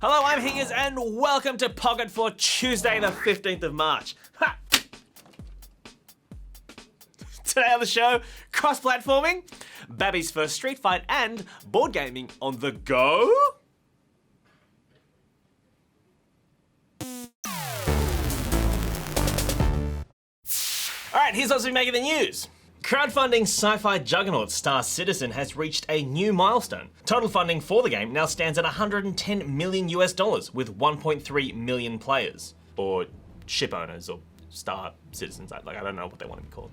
Hello, I'm Hingers, and welcome to Pocket for Tuesday, the 15th of March. Ha! Today on the show, cross-platforming, Babby's first street fight, and board gaming on the go. Alright, here's what's been making the news. Crowdfunding sci-fi juggernaut Star Citizen has reached a new milestone. Total funding for the game now stands at $110 million with 1.3 million players. Or ship owners, or Star Citizens, I don't know what they want to be called.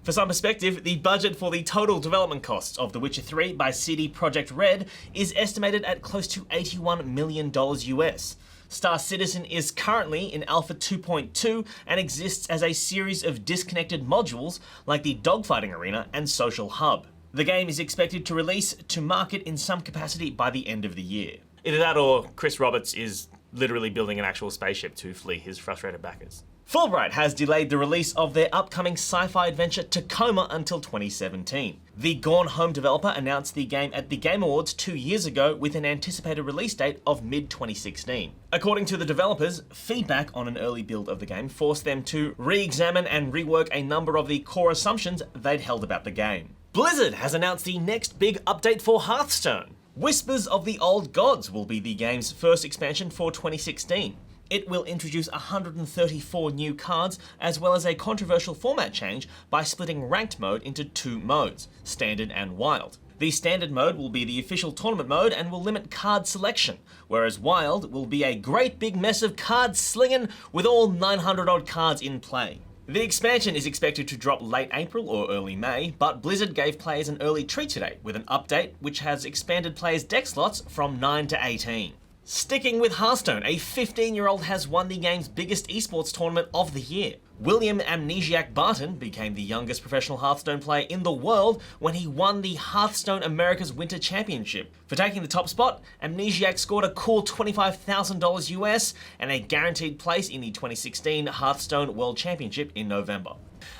For some perspective, the budget for the total development costs of The Witcher 3 by CD Projekt Red is estimated at close to $81 million US. Star Citizen is currently in Alpha 2.2 and exists as a series of disconnected modules like the dogfighting arena and social hub. The game is expected to release to market in some capacity by the end of the year. Either that or Chris Roberts is literally building an actual spaceship to flee his frustrated backers. Fulbright has delayed the release of their upcoming sci-fi adventure Tacoma until 2017. The Gone Home developer announced the game at the Game Awards 2 years ago with an anticipated release date of mid-2016. According to the developers, feedback on an early build of the game forced them to re-examine and rework a number of the core assumptions they'd held about the game. Blizzard has announced the next big update for Hearthstone. Whispers of the Old Gods will be the game's first expansion for 2016. It will introduce 134 new cards, as well as a controversial format change by splitting ranked mode into two modes, Standard and Wild. The Standard mode will be the official tournament mode and will limit card selection, whereas Wild will be a great big mess of card slinging with all 900 odd cards in play. The expansion is expected to drop late April or early May, but Blizzard gave players an early treat today with an update which has expanded players' deck slots from 9 to 18. Sticking with Hearthstone, a 15-year-old has won the game's biggest esports tournament of the year. William Amnesiac Barton became the youngest professional Hearthstone player in the world when he won the Hearthstone America's Winter Championship. For taking the top spot, Amnesiac scored a cool $25,000 US and a guaranteed place in the 2016 Hearthstone World Championship in November.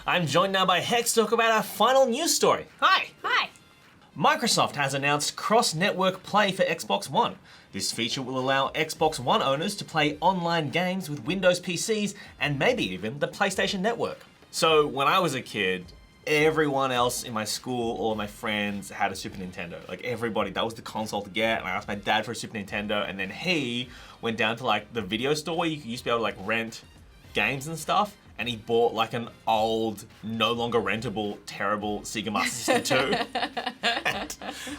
I'm joined now by Hex to talk about our final news story. Hi! Hi! Microsoft has announced cross-network play for Xbox One. This feature will allow Xbox One owners to play online games with Windows PCs and maybe even the PlayStation Network. So when I was a kid, everyone else in my school, all of my friends had a Super Nintendo. Like everybody, that was the console to get. And I asked my dad for a Super Nintendo, and then he went down to like the video store where you used to be able to like rent games and stuff. And he bought like an old, no longer rentable, terrible Sega Master System 2.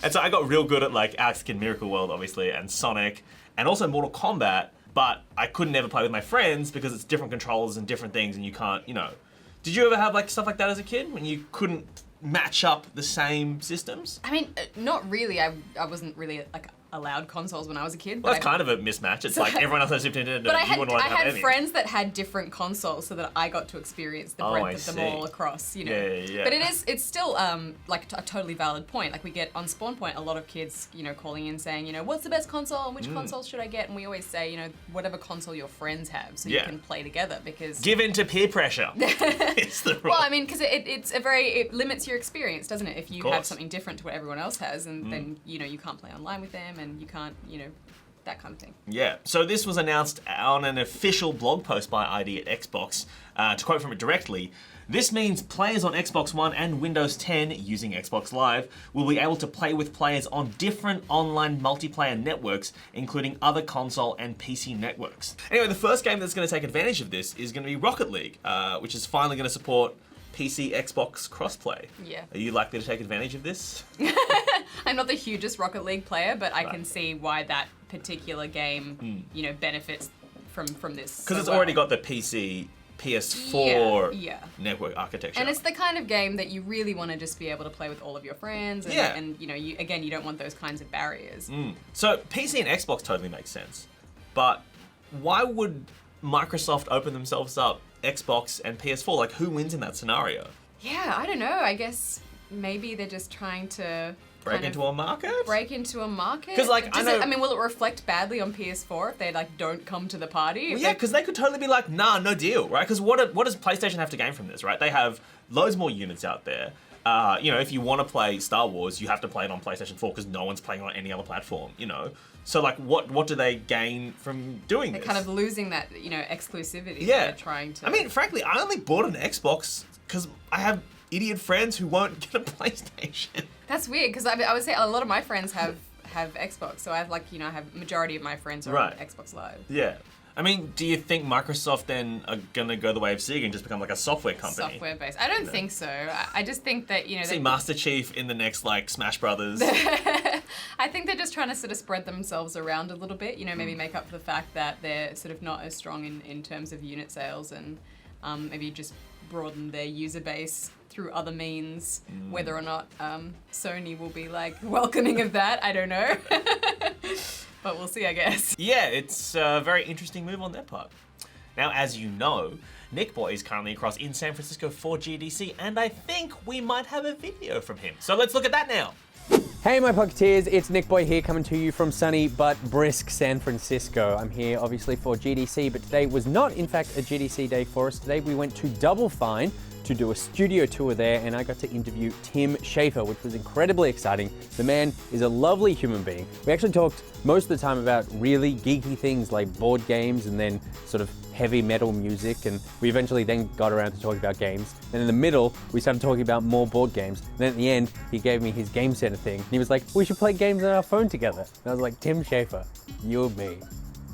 and so I got real good at like Alex Kidd Miracle World, obviously, and Sonic, and also Mortal Kombat, but I could never play with my friends because it's different controllers and different things and you can't, you know. Did you ever have like stuff like that as a kid when you couldn't match up the same systems? I mean, not really. I wasn't really like allowed consoles when I was a kid. Well, that's kind of a mismatch. It's like everyone else has Super Nintendo. But I had had friends that had different consoles so that I got to experience the breadth of them all across, you know. Yeah. But it's still like a totally valid point. Like we get on Spawn Point a lot of kids, you know, calling in saying, you know, what's the best console and which console should I get? And we always say, you know, whatever console your friends have so you can play together because... Give in to peer pressure. It's the rule. Well, I mean, because it limits your experience, doesn't it? If you have something different to what everyone else has and then, you know, you can't play online with them and you can't, you know, that kind of thing. Yeah, so this was announced on an official blog post by ID at Xbox. To quote from it directly, this means players on Xbox One and Windows 10 using Xbox Live will be able to play with players on different online multiplayer networks, including other console and PC networks. Anyway, the first game that's going to take advantage of this is going to be Rocket League, which is finally going to support PC, Xbox crossplay. Yeah. Are you likely to take advantage of this? I'm not the hugest Rocket League player, but I can see why that particular game, you know, benefits from this. Because it's already got the PC, PS4 network architecture. And it's the kind of game that you really want to just be able to play with all of your friends. And, and you know, you don't want those kinds of barriers. So PC and Xbox totally makes sense. But why would Microsoft open themselves up Xbox and PS4? Like, who wins in that scenario? Yeah, I don't know. I guess maybe they're just trying to break into a market. Because like, I mean, will it reflect badly on PS4 if they like don't come to the party? Well, yeah, because they could totally be like, nah, no deal, right? Because what does PlayStation have to gain from this, right? They have loads more units out there. if you want to play Star Wars, you have to play it on PlayStation 4 because no one's playing on any other platform, So, like, what do they gain from doing this? They're kind of losing that, exclusivity. Yeah. They're trying to... I mean, frankly, I only bought an Xbox because I have idiot friends who won't get a PlayStation. That's weird, because I would say a lot of my friends have Xbox, so I have, I have majority of my friends are on Xbox Live. Yeah. I mean, do you think Microsoft then are gonna go the way of Sega and just become like a software company? Software based. I don't think so. I just think that See Master Chief in the next Smash Brothers. I think they're just trying to sort of spread themselves around a little bit. Maybe make up for the fact that they're sort of not as strong in terms of unit sales, and maybe just broaden their user base through other means. Whether or not Sony will be welcoming of that, I don't know. But we'll see, I guess. Yeah, it's a very interesting move on their part. Now, as you know, Nick Boy is currently across in San Francisco for GDC, and I think we might have a video from him. So let's look at that now. Hey my Pocketeers, it's Nick Boy here, coming to you from sunny but brisk San Francisco. I'm here obviously for GDC, but today was not in fact a GDC day for us. Today we went to Double Fine to do a studio tour there, and I got to interview Tim Schafer, which was incredibly exciting. The man is a lovely human being. We actually talked most of the time about really geeky things like board games and then sort of heavy metal music, and we eventually then got around to talking about games. And in the middle, we started talking about more board games. And then at the end, he gave me his game center thing. And he was like, we should play games on our phone together. And I was like, Tim Schafer, you and me,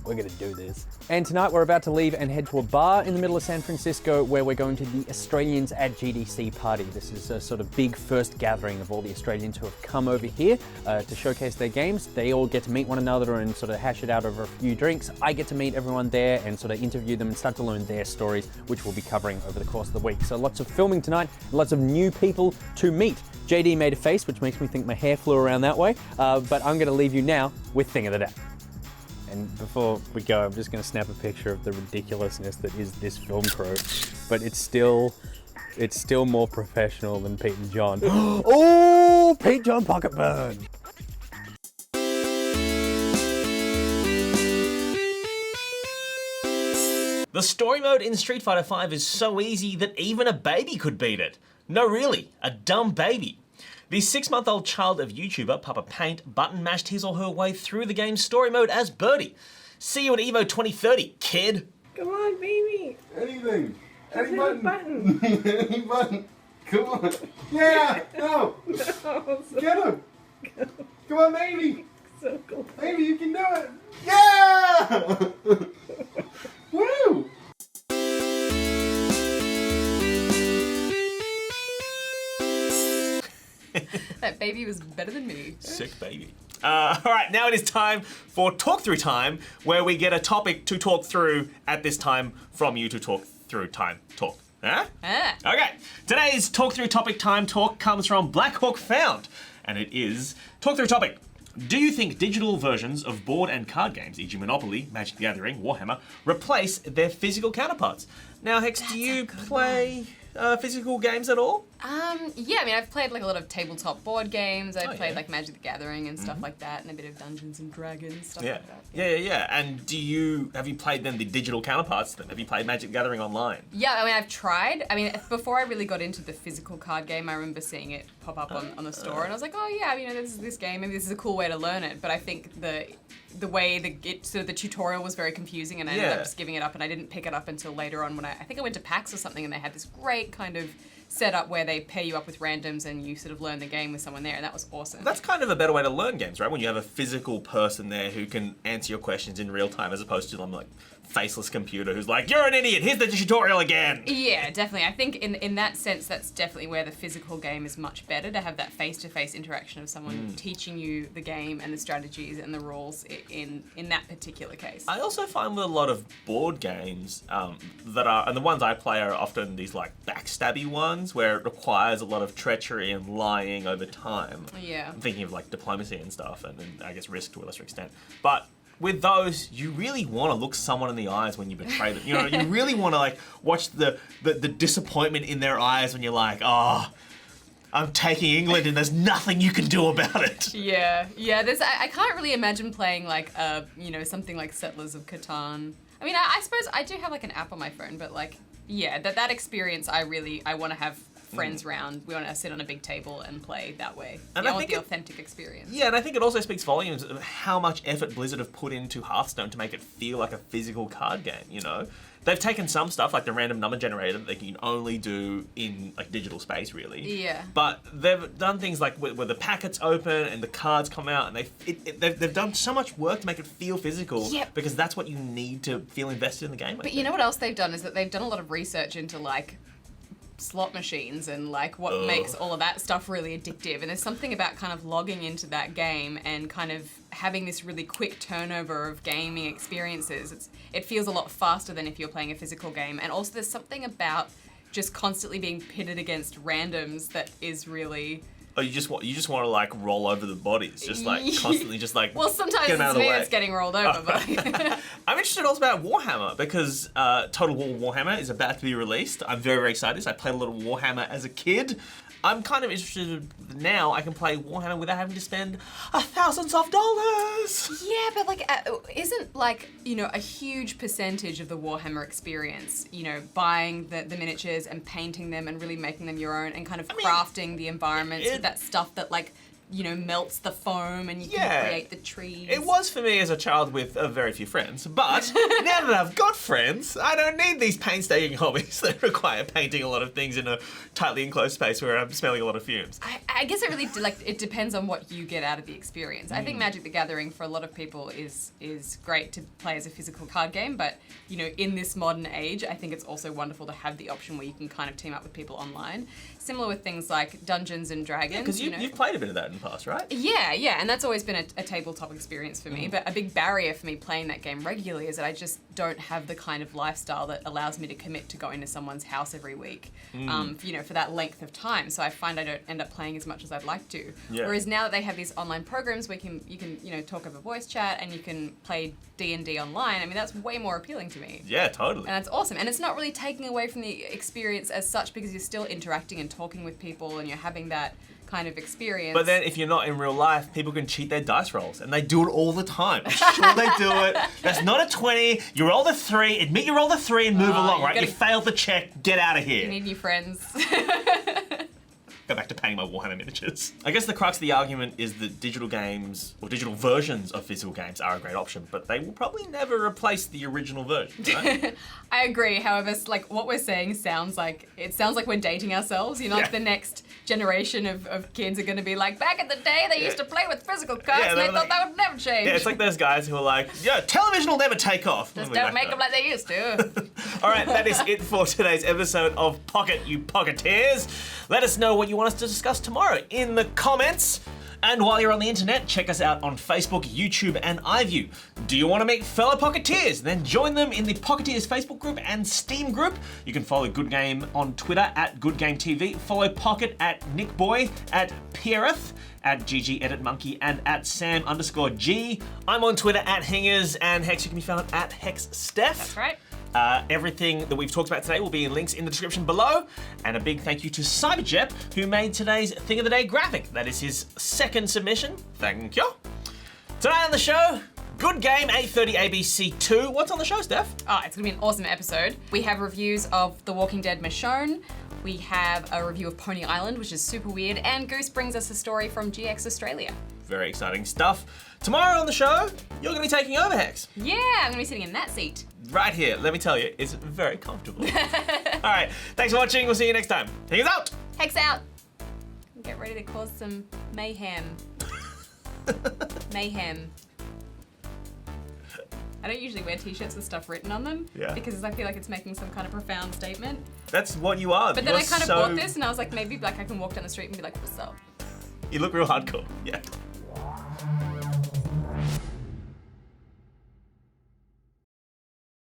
we're gonna do this. And tonight we're about to leave and head to a bar in the middle of San Francisco where we're going to the Australians at GDC party. This is a sort of big first gathering of all the Australians who have come over here to showcase their games. They all get to meet one another and sort of hash it out over a few drinks. I get to meet everyone there and sort of interview them and start to learn their stories, which we'll be covering over the course of the week. So lots of filming tonight, lots of new people to meet. JD made a face, which makes me think my hair flew around that way, but I'm gonna leave you now with Thing of the Day. And before we go, I'm just going to snap a picture of the ridiculousness that is this film crew. But it's still more professional than Pete and John. Oh, Pete John pocket burn. The story mode in Street Fighter V is so easy that even a baby could beat it. No, really, a dumb baby. The 6-month-old child of YouTuber Papa Paint button mashed his or her way through the game's story mode as Birdie. See you at EVO 2030, kid. Come on, baby. Anything. Just Any hit button. a button. Any button. Come on. Yeah. No. No, so, Get him. Come on, baby. so cool. Baby, you can do it. Yeah. Woo. That baby was better than me. Sick baby. All right, now it is time for Talk Through Time, where we get a topic to talk through at this time from you to talk through time. Talk. Huh? Okay, today's Talk Through Topic Time talk comes from Black Hawk Found, and it is Talk Through Topic. Do you think digital versions of board and card games, e.g. Monopoly, Magic the Gathering, Warhammer, replace their physical counterparts? Now, Hex, do you play physical games at all? Yeah, I mean, I've played a lot of tabletop board games. I've played yeah. Magic the Gathering and stuff like that, and a bit of Dungeons and Dragons, stuff Yeah. like that. Yeah. And have you played then the digital counterparts then? Have you played Magic the Gathering online? Yeah, I mean, I've tried. I mean, before I really got into the physical card game, I remember seeing it pop up on the store, and I was like, oh yeah, this is this game, maybe this is a cool way to learn it. But I think the way the tutorial was very confusing, and I ended up just giving it up, and I didn't pick it up until later on when I think I went to PAX or something, and they had this great kind of setup where they pair you up with randoms and you sort of learn the game with someone there, and that was awesome. That's kind of a better way to learn games, right? When you have a physical person there who can answer your questions in real time, as opposed to some faceless computer who's like, you're an idiot, here's the tutorial again. Yeah, definitely. I think in that sense, that's definitely where the physical game is much better, to have that face-to-face interaction of someone teaching you the game and the strategies and the rules in that particular case. I also find with a lot of board games and the ones I play are often these backstabby ones where it requires a lot of treachery and lying over time. Yeah. I'm thinking of diplomacy and stuff, and I guess risk to a lesser extent. But with those, you really want to look someone in the eyes when you betray them. You really want to watch the disappointment in their eyes when you're like, oh, I'm taking England and there's nothing you can do about it. Yeah. I can't really imagine playing something like Settlers of Catan. I mean, I suppose I do have an app on my phone, but that experience I want to have friends round. We want to sit on a big table and play that way. And I I want think the it- authentic experience. Yeah, and I think it also speaks volumes of how much effort Blizzard have put into Hearthstone to make it feel like a physical card game, you know? They've taken some stuff, like the random number generator, that they can only do in like digital space, really. Yeah. But they've done things like where the packets open and the cards come out, and they've done so much work to make it feel physical. Yep. Because that's what you need to feel invested in the game. But you know what else they've done is that they've done a lot of research into like slot machines and like what makes all of that stuff really addictive. And there's something about kind of logging into that game and kind of having this really quick turnover of gaming experiences. It feels a lot faster than if you're playing a physical game. And also there's something about just constantly being pitted against randoms that is really... Oh, you just want to like roll over the bodies, just like constantly, just like. Well, sometimes get 'em out it's of the me way. that's getting rolled over. But I'm interested also about Warhammer because Total War Warhammer is about to be released. I'm very, very excited. I played a little Warhammer as a kid. I'm kind of interested now. I can play Warhammer without having to spend thousands of dollars. yeah, but like, isn't like, you know, a huge percentage of the Warhammer experience, you know, buying the miniatures and painting them and really making them your own and kind of crafting the environments with that stuff that like, you know, melts the foam and you can create the trees. It was for me as a child with very few friends, but now that I've got friends, I don't need these painstaking hobbies that require painting a lot of things in a tightly enclosed space where I'm smelling a lot of fumes. I guess it really it depends on what you get out of the experience. I think Magic the Gathering for a lot of people is great to play as a physical card game, but you know, in this modern age, I think it's also wonderful to have the option where you can kind of team up with people online. Similar with things like Dungeons and Dragons. Because you've played a bit of that in the past, right? Yeah, and that's always been a tabletop experience for me. But a big barrier for me playing that game regularly is that I just don't have the kind of lifestyle that allows me to commit to going to someone's house every week, you know, for that length of time. So I find I don't end up playing as much as I'd like to. Yeah. Whereas now that they have these online programs where you can you know talk over voice chat and you can play D&D online, I mean that's way more appealing to me. Yeah, totally. And that's awesome. And it's not really taking away from the experience as such because you're still interacting and talking with people and you're having that kind of experience. But then if you're not in real life, people can cheat their dice rolls, and they do it all the time. I'm sure they do it. That's not a 20. You rolled a 3. Admit you rolled a 3 and move along, right? You failed the check. Get out of here. You need new friends. Go back to painting my Warhammer miniatures. I guess the crux of the argument is that digital games, or digital versions of physical games, are a great option, but they will probably never replace the original version, right? I agree. However, like what we're saying sounds like we're dating ourselves. You know, like the next generation of kids are going to be like, back in the day, they used to play with physical cards, and they thought that would never change. Yeah, it's like those guys who are like, yeah, television will never take off. Just don't make them like they used to. All right, that is it for today's episode of Pocket, you Pocketeers. Let us know what you want us to discuss tomorrow in the comments. And while you're on the internet, check us out on Facebook, YouTube, and iView. Do you want to meet fellow Pocketeers? Then join them in the Pocketeers Facebook group and Steam group. You can follow Good Game on Twitter at GoodGameTV. Follow Pocket at NickBoy, at Pierreth, at GGEditMonkey, and at Sam_G. I'm on Twitter at Hingers, and Hex, you can be found at HexSteph. That's right. Everything that we've talked about today will be in links in the description below. And a big thank you to Cyberjep, who made today's Thing of the Day graphic. That is his second submission. Thank you. Tonight on the show, Good Game 8:30 ABC 2. What's on the show, Steph? Oh, it's going to be an awesome episode. We have reviews of The Walking Dead Michonne. We have a review of Pony Island, which is super weird. And Goose brings us a story from GX Australia. Very exciting stuff. Tomorrow on the show, you're going to be taking over, Hex. Yeah, I'm going to be sitting in that seat. Right here, let me tell you, it's very comfortable. All right, thanks for watching. We'll see you next time. Hex out! Hex out! Get ready to cause some mayhem. Mayhem. I don't usually wear t-shirts with stuff written on them because I feel like it's making some kind of profound statement. That's what you are. But then I kind of bought this and I was like, maybe like I can walk down the street and be like, what's up? You look real hardcore. Yeah.